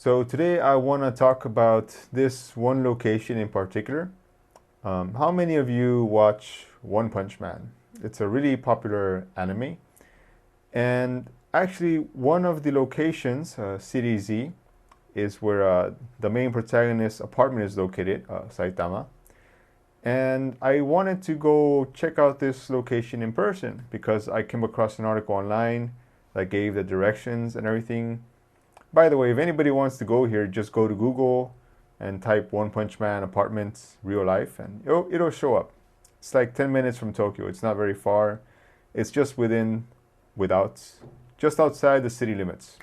So today I want to talk about this one location in particular. How many of you watch One Punch Man? It's a really popular anime. And actually, one of the locations, City Z, is where the main protagonist's apartment is located, Saitama. And I wanted to go check out this location in person because I came across an article online that gave the directions and everything. By the way, if anybody wants to go here, just go to Google and type One Punch Man apartments real life and it'll show up. It's like 10 minutes from Tokyo. It's not very far. It's just just outside the city limits.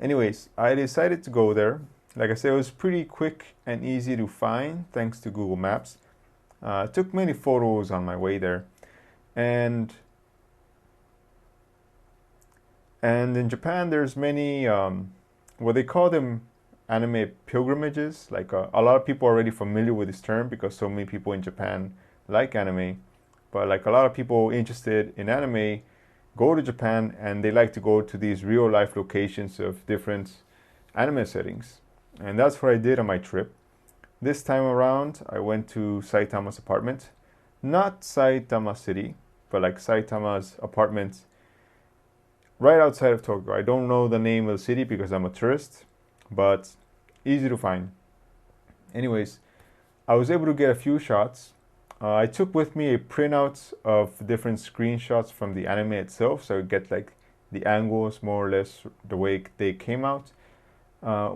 Anyways, I decided to go there. Like I said, it was pretty quick and easy to find thanks to Google Maps. I took many photos on my way there. And in Japan, there's many they call them anime pilgrimages. Like a lot of people are already familiar with this term because so many people in Japan like anime. But like a lot of people interested in anime go to Japan and they like to go to these real life locations of different anime settings. And that's what I did on my trip. This time around, I went to Saitama's apartment. Not Saitama City, but like Saitama's apartment right outside of Tokyo. I don't know the name of the city because I'm a tourist, but easy to find. Anyways, I was able to get a few shots. I took with me a printout of different screenshots from the anime itself, so I get like the angles more or less the way they came out.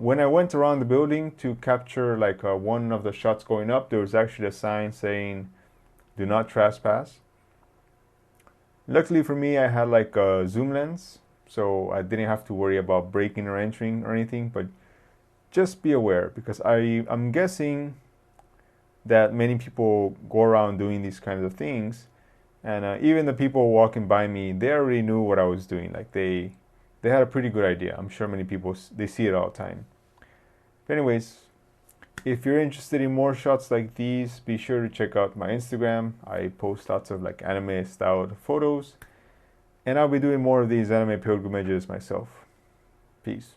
When I went around the building to capture like one of the shots going up, there was actually a sign saying, "Do not trespass." Luckily for me, I had like a zoom lens, so I didn't have to worry about breaking or entering or anything, but just be aware because I'm guessing that many people go around doing these kinds of things, and even the people walking by me, they already knew what I was doing. Like they had a pretty good idea. I'm sure many people, they see it all the time. But anyways, if you're interested in more shots like these, be sure to check out my Instagram. I post lots of like anime styled photos, and I'll be doing more of these anime pilgrimages myself. Peace.